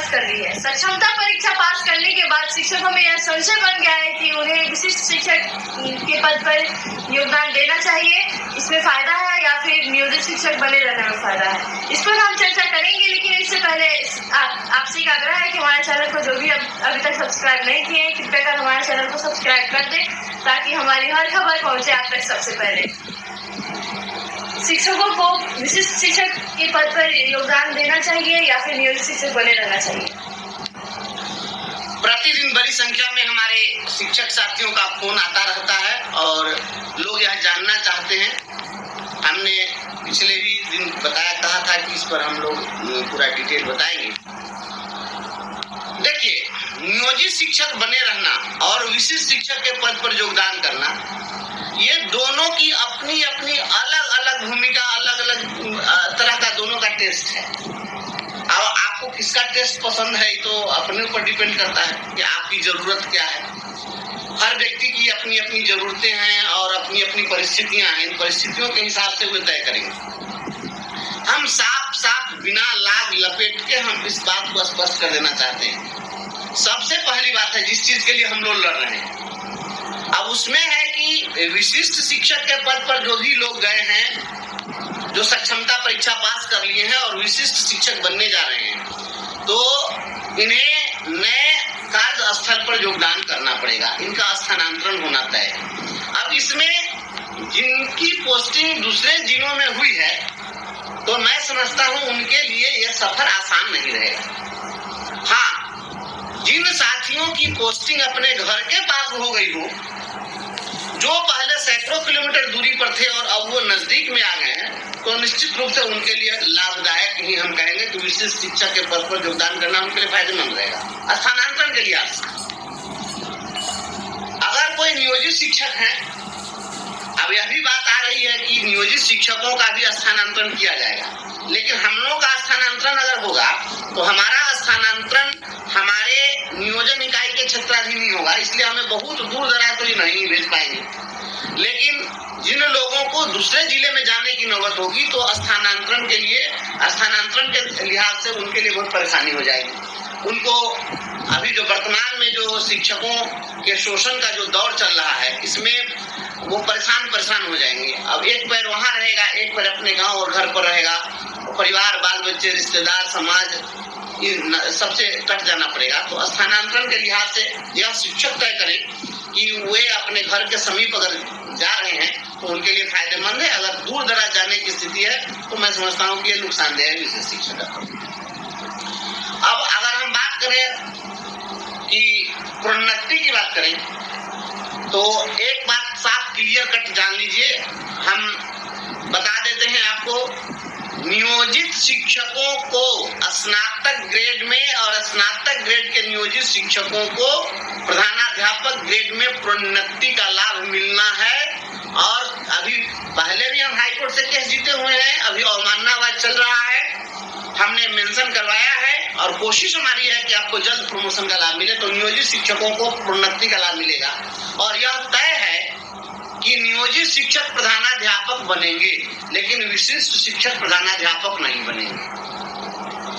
पास कर ली है। सक्षमता परीक्षा पास करने के बाद शिक्षकों में यह संशय बन गया है कि उन्हें विशिष्ट शिक्षक के पद पर योगदान देना चाहिए, इसमें फायदा है या फिर नियोजित शिक्षक बने रहने में फायदा है। इस पर हम चर्चा करेंगे, लेकिन इससे पहले आपसे एक आग्रह है कि हमारे चैनल को जो भी अभी तक सब्सक्राइब नहीं किए हैं, कृपया कर हमारे चैनल को सब्सक्राइब कर दें ताकि हमारी हर खबर पहुंचे आप तक सबसे पहले। शिक्षकों को विशिष्ट शिक्षक के पद पर योगदान देना चाहिए या फिर नियोजित शिक्षक बने रहना चाहिए? प्रतिदिन बड़ी संख्या में हमारे शिक्षक साथियों का फोन आता रहता है और लोग यह जानना चाहते हैं। हमने पिछले भी दिन कहा था कि इस पर हम लोग पूरा डिटेल बताएंगे। देखिए, नियोजित शिक्षक बने रहना और विशिष्ट शिक्षक के पद पर योगदान करना, ये दोनों की अपनी अपनी अलग अलग भूमिका, अलग अलग तरह का दोनों का टेस्ट है। अब आपको किसका टेस्ट पसंद है तो अपने ऊपर डिपेंड करता है कि आपकी जरूरत क्या है। हर व्यक्ति की अपनी अपनी जरूरतें हैं और अपनी अपनी परिस्थितियां हैं। इन परिस्थितियों के हिसाब से वे तय करेंगे। हम साफ बिना लाग लपेट के हम इस बात को स्पष्ट कर देना चाहते हैं। सबसे पहली बात है जिस चीज के लिए हम लोग लड़ रहे हैं, अब उसमें है कि विशिष्ट शिक्षक के पद पर जो भी लोग गए हैं, जो सक्षमता परीक्षा पास कर लिए हैं और विशिष्ट शिक्षक बनने जा रहे हैं, तो इन्हें नए कार्य स्थल पर योगदान करना पड़ेगा। इनका स्थानांतरण होना तय है। अब इसमें जिनकी पोस्टिंग दूसरे जिलों में हुई है, तो मैं समझता हूं उनके लिए यह सफर आसान नहीं रहेगा। हाँ, जिन साथियों की पोस्टिंग अपने घर के पास हो गई हो, जो पहले सैकड़ों किलोमीटर दूरी पर थे और अब वो नजदीक में आ गए हैं, तो निश्चित रूप से उनके लिए लाभदायक ही हम कहेंगे कि विशिष्ट शिक्षक के पद पर योगदान करना उनके लिए फायदेमंद रहेगा स्थानांतरण के लिहाज। अगर कोई नियोजित शिक्षक है, अब यह भी बात आ रही है कि नियोजित शिक्षकों का भी स्थानांतरण किया जाएगा, लेकिन हम लोगों का स्थानांतरण अगर होगा तो हमारा स्थानांतरण हमारे नियोजन इकाई के क्षेत्राधीन ही होगा, इसलिए हमें बहुत दूर दराज तो नहीं भेज पाएंगे। लेकिन जिन लोगों को दूसरे जिले में जाने की नौबत होगी तो स्थानांतरण के लिहाज से उनके लिए बहुत परेशानी हो जाएगी। उनको अभी जो वर्तमान में जो शिक्षकों के शोषण का जो दौर चल रहा है, इसमें वो परेशान हो जाएंगे। अब एक पैर वहां रहेगा, एक पैर अपने गांव और घर पर रहेगा, परिवार, बाल बच्चे, रिश्तेदार, समाज, सबसे कट जाना पड़ेगा। तो स्थानांतरण के लिहाज से यह शिक्षक तय करें कि वे अपने घर के समीप अगर जा रहे हैं तो उनके लिए फायदेमंद है। अगर दूर दराज जाने की स्थिति है तो मैं समझता हूँ कि ये नुकसानदेह है विशेष शिक्षक। अब अगर हम बात करें कि प्रोन्नति की बात करें, तो एक बात साफ क्लियर कट जान लीजिए, हम बता देते हैं आपको। नियोजित शिक्षकों को स्नातक ग्रेड में और स्नातक ग्रेड के नियोजित शिक्षकों को प्रधानाध्यापक ग्रेड में प्रोन्नति का लाभ मिलना है। और अभी पहले भी हम हाईकोर्ट से केस जीते हुए हैं, अभी अवमाननावाद चल रहा है, हमने मेंशन करवाया है और कोशिश हमारी है कि आपको जल्द प्रमोशन का लाभ मिले। तो नियोजित शिक्षकों को प्रोन्नति का लाभ मिलेगा और यह तय है कि नियोजित शिक्षक प्रधानाध्यापक बनेंगे, लेकिन विशिष्ट शिक्षक प्रधानाध्यापक नहीं बनेंगे।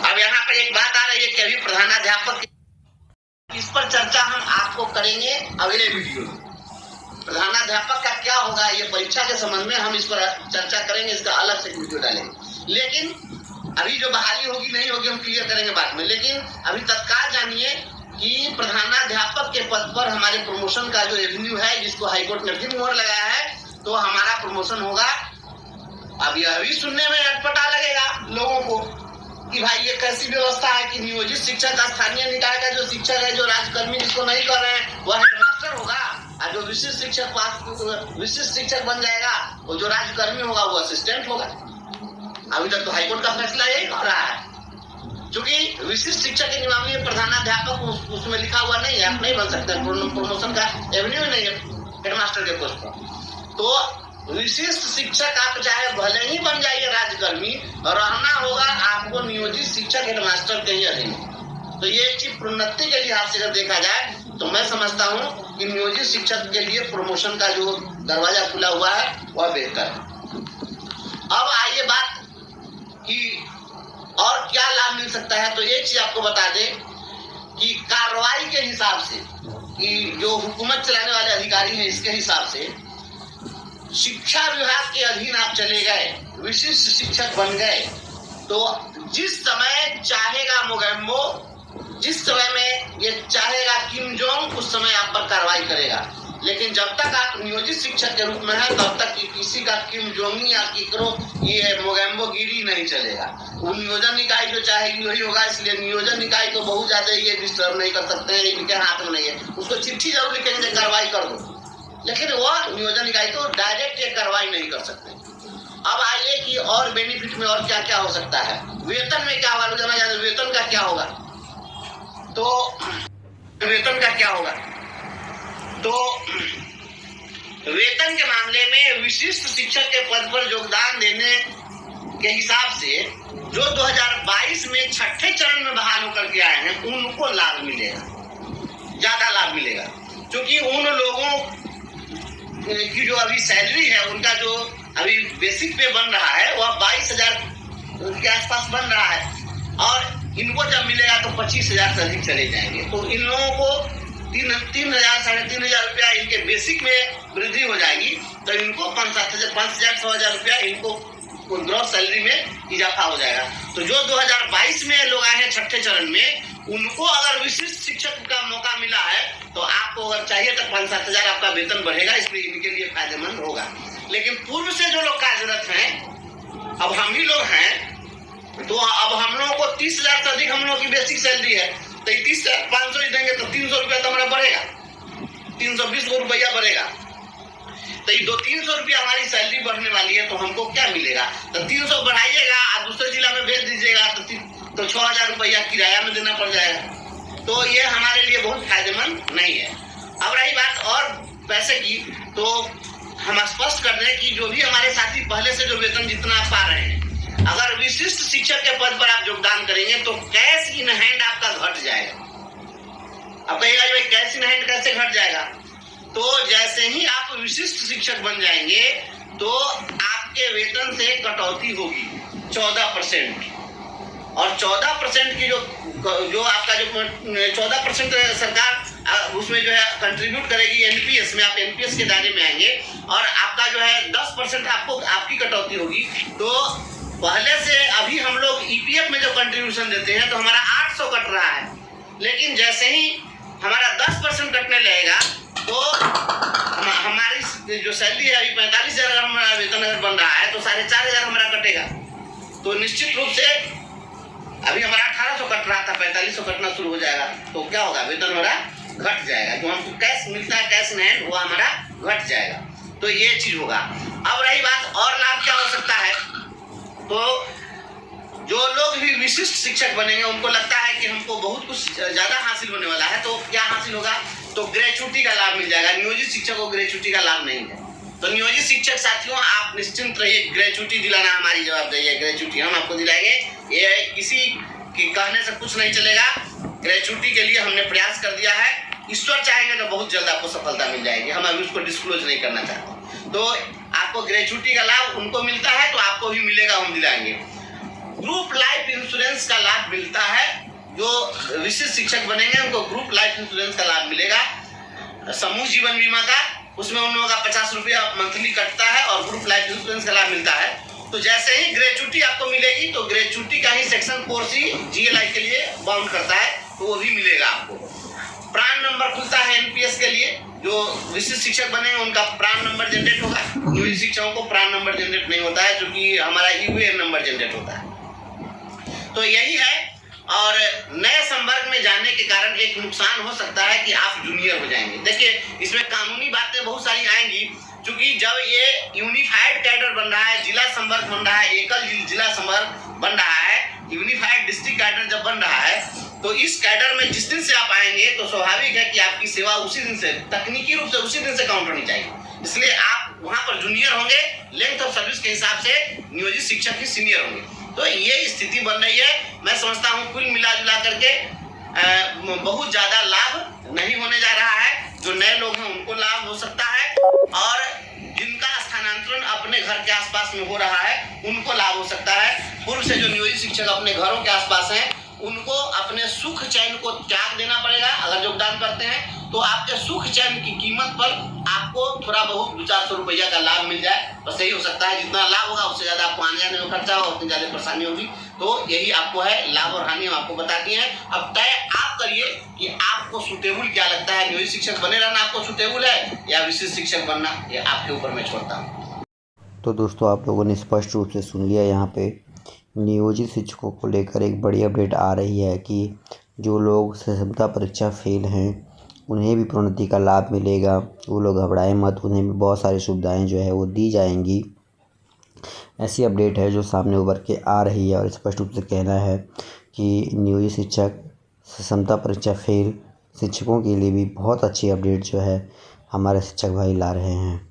अब यहाँ पर एक बात आ रही है कि अभी प्रधानाध्यापक, इस पर चर्चा हम आपको करेंगे अगले वीडियो में। प्रधानाध्यापक का क्या होगा, ये परीक्षा के संबंध में हम इस पर चर्चा करेंगे, इसका अलग से वीडियो डालेंगे। लेकिन अभी जो बहाली होगी नहीं होगी हम क्लियर करेंगे बाद में। लेकिन अभी तत्काल जानिए कि प्रधानाध्यापक के पद पर हमारे प्रमोशन का जो एवेन्यू है, जिसको हाईकोर्ट ने फिर मोहर लगाया है, तो हमारा प्रमोशन होगा। अब यह भी सुनने में अटपटा लगेगा लोगों को कि भाई ये कैसी व्यवस्था है कि नियोजित शिक्षक स्थानीय निकाय का जो शिक्षक है, जो राजकर्मी जिसको नहीं कर रहे हैं, वह हेडमास्टर होगा, और जो विशिष्ट शिक्षक बन जाएगा, वो जो राजकर्मी होगा वो असिस्टेंट होगा। अभी तक तो हाईकोर्ट का फैसला यही कह रहा है। क्योंकि विशिष्ट शिक्षक के नियमावली में प्रधानाध्यापक उसमें लिखा हुआ नहीं है, आप नहीं बन सकते, प्रमोशन का एवेन्यू नहीं है हेडमास्टर के पोस्ट पर। तो विशिष्ट शिक्षक आप चाहे भले ही बन जाइए राजकर्मी, रहना होगा आपको नियोजित शिक्षक हेडमास्टर के ही अधीन। तो ये एक चीज प्रोन्नति के लिहाज से अगर देखा जाए तो मैं समझता हूँ कि नियोजित शिक्षक के लिए प्रमोशन का जो दरवाजा खुला हुआ है वह बेहतर है। अब आइए बात कि और क्या लाभ मिल सकता है, तो एक चीज आपको बता दें कि कार्रवाई के हिसाब से, कि जो हुकूमत चलाने वाले अधिकारी हैं इसके हिसाब से, शिक्षा विभाग के अधीन आप चले गए, विशिष्ट शिक्षक बन गए, तो जिस समय चाहेगा मोगेम्बो, जिस समय में ये चाहेगा किम जोंग, उस समय आप पर कार्रवाई करेगा। लेकिन जब तक आप नियोजित शिक्षक के रूप में हैं, तब तक किसी का किम जोंग या किकरो ये मोगेम्बो गिरी नहीं चलेगा। वो नियोजन इकाई जो चाहेगी वही होगा, इसलिए नियोजन इकाई को बहुत ज्यादा ये डिस्टर्ब नहीं कर सकते, इनके हाथ में नहीं है। उसको चिट्ठी जरूर लिखेंगे कार्रवाई कर दो, लेकिन वह नियोजन इकाई को डायरेक्ट ये कार्रवाई नहीं कर सकते। अब आइए कि और बेनिफिट में और क्या क्या हो सकता है। वेतन में क्या होगा, रोजाना जाने वेतन का क्या होगा, तो वेतन का क्या होगा, तो वेतन के मामले में विशिष्ट शिक्षक के पद पर योगदान देने के हिसाब से जो 2022 में छठे चरण में बहाल होकर के आए हैं, उनको लाभ मिलेगा, ज्यादा लाभ मिलेगा, क्योंकि उन लोगों की जो अभी सैलरी है, उनका जो अभी बेसिक पे बन रहा है वह 22,000 के आसपास बन रहा है, और इनको जब मिलेगा तो 25,000 से अधिक चले जाएंगे। तो इन लोगों को 3,000 साढ़े 3,000 रुपया इनके बेसिक में वृद्धि हो जाएगी, तो इनको 5,000 6,000 रुपया इनको ग्रॉस सैलरी में इजाफा हो जाएगा। तो जो 2022 में लोग आए हैं छठे चरण में, उनको अगर विशिष्ट शिक्षक का मौका मिला है, तो आपको अगर चाहिए तो 5-7 हजार आपका वेतन बढ़ेगा, इसलिए इनके लिए फायदेमंद होगा। लेकिन पूर्व से जो लोग कार्यरत हैं, अब हम ही लोग हैं, तो अब हम लोगों को 30,000 से अधिक हम लोगों की बेसिक सैलरी है, तो 30,500 ही देंगे तो 300 रुपया तो हमारा बढ़ेगा, 320 रुपया बढ़ेगा। तो ये 200-300 रुपया हमारी सैलरी बढ़ने वाली है, तो हमको क्या मिलेगा, तो 300 बढ़ाइएगा और दूसरे जिला में भेज दीजिएगा, तो 6,000 रुपया किराया में देना पड़ जाएगा। तो ये हमारे लिए बहुत फायदेमंद नहीं है। अब रही बात और पैसे की, तो हम स्पष्ट कर दें कि जो भी हमारे साथी पहले से जो वेतन जितना आप पा रहे हैं, अगर विशिष्ट शिक्षक के पद पर आप योगदान करेंगे तो कैश इन हैंड आपका घट जाएगा। अब कहेगा भाई कैश इन हैंड कैसे घट जाएगा, तो जैसे ही आप विशिष्ट शिक्षक बन जाएंगे तो आपके वेतन से कटौती होगी 14%, और 14% की जो आपका जो 14% सरकार उसमें जो है कंट्रीब्यूट करेगी एनपीएस में, आप एनपीएस के दायरे में आएंगे, और आपका जो है 10% आपको आपकी कटौती होगी। तो पहले से अभी हम लोग ईपीएफ में जो कंट्रीब्यूशन देते हैं तो हमारा 800 कट रहा है, लेकिन जैसे ही हमारा 10% कटने लगेगा तो हमारी जो सैलरी है अभी 45,000 हमारा वेतन अगर बन रहा है तो 4,500 हमारा कटेगा। तो निश्चित रूप से अभी हमारा 1,800 कट रहा था, 4,500 कटना शुरू हो जाएगा, तो क्या होगा, वेतन हमारा घट जाएगा। जो हमको कैश मिलता है कैश नहीं वो हमारा घट जाएगा, तो ये चीज होगा। अब रही बात और लाभ क्या हो सकता है, तो जो लोग भी विशिष्ट शिक्षक बनेंगे उनको लगता है कि हमको बहुत कुछ ज्यादा हासिल होने वाला है, तो क्या हासिल होगा, तो ग्रेच्युटी का लाभ मिल जाएगा। नियोजित शिक्षक को ग्रेच्युटी का लाभ नहीं है, तो नियोजित शिक्षक साथियों आप निश्चिंत रहिए, ग्रेच्युटी दिलाना हमारी जवाबदारी है। ग्रेच्युटी हम आपको दिलाएंगे, ये किसी के कहने से कुछ नहीं चलेगा। ग्रेच्युटी के लिए हमने प्रयास कर दिया है, ईश्वर चाहेंगे तो बहुत जल्द आपको सफलता मिल जाएगी। हम अभी उसको डिस्क्लोज नहीं करना चाहते। तो आपको ग्रेच्युटी का लाभ उनको मिलता है तो आपको भी मिलेगा, हम दिलाएंगे। ग्रुप लाइफ इंश्योरेंस का लाभ मिलता है, जो विशिष्ट शिक्षक बनेंगे उनको ग्रुप लाइफ इंश्योरेंस का लाभ मिलेगा। समूह जीवन बीमा का, उसमें उन लोगों का 50 रुपया मंथली कटता है और ग्रुप लाइफ इंश्योरेंस का लाभ मिलता है। तो जैसे ही ग्रेच्युटी आपको मिलेगी तो ग्रेच्युटी का ही सेक्शन 4C जीएलआई के लिए बाउंड करता है, तो वो भी मिलेगा आपको। प्राण नंबर खुलता है एनपीएस के लिए, जो विशिष्ट शिक्षक बने उनका प्राण नंबर जनरेट होगा। नियोजित शिक्षकों को प्राण नंबर जनरेट नहीं होता है, क्योंकि हमारा यूएएन नंबर जनरेट होता है। तो यही है। और नए संवर्ग में जाने के कारण एक नुकसान हो सकता है कि आप जूनियर हो जाएंगे। देखिए इसमें कानूनी बातें बहुत सारी आएंगी, क्योंकि जब ये यूनिफाइड कैडर बन रहा है, जिला संवर्ग बन रहा है, एकल जिला संवर्ग बन रहा है, यूनिफाइड डिस्ट्रिक्ट कैडर जब बन रहा है, तो इस कैडर में जिस दिन से आप आएंगे तो स्वाभाविक है कि आपकी सेवा उसी दिन से, तकनीकी रूप से उसी दिन से काउंट होनी चाहिए। इसलिए आप वहां पर जूनियर होंगे, लेंथ ऑफ सर्विस के हिसाब से नियोजित शिक्षक ही सीनियर होंगे। तो ये स्थिति बन रही है। मैं समझता हूँ कुल मिला जुला करके बहुत ज्यादा लाभ नहीं होने जा रहा है। जो नए लोग हैं उनको लाभ हो सकता है, और जिनका स्थानांतरण अपने घर के आसपास में हो रहा है उनको लाभ हो सकता है। पूर्व से जो नियोजित शिक्षक अपने घरों के आसपास हैं उनको अपने सुख चैन को त्याग देना पड़ेगा। अगर योगदान करते हैं तो आपके सुख चैन की कीमत पर आपको थोड़ा बहुत 200-400 रुपया का लाभ मिल जाए, बस यही हो सकता है। जितना लाभ होगा उससे ज़्यादा आपको आने जाने में खर्चा होगा, उतनी ज़्यादा परेशानी होगी। तो यही आपको है, लाभ और हानि हम आपको बता दिए हैं। अब तय आप करिए कि आपको सुटेबल क्या लगता है। नियोजित शिक्षक बने रहना आपको सुटेबल है या विशिष्ट शिक्षक बनना, ये आपके ऊपर मैं छोड़ता हूँ। तो दोस्तों आप लोगों ने स्पष्ट रूप से सुन लिया, यहाँ पे नियोजित शिक्षकों को लेकर एक बड़ी अपडेट आ रही है कि जो लोग सक्षमता परीक्षा फेल हैं उन्हें भी प्रोन्नति का लाभ मिलेगा। वो लोग घबराएं मत, उन्हें भी बहुत सारी सुविधाएं जो है वो दी जाएंगी। ऐसी अपडेट है जो सामने उभर के आ रही है और स्पष्ट रूप से कहना है कि नियोजित शिक्षक सक्षमता परीक्षा फेल शिक्षकों के लिए भी बहुत अच्छी अपडेट जो है हमारे शिक्षक भाई ला रहे हैं।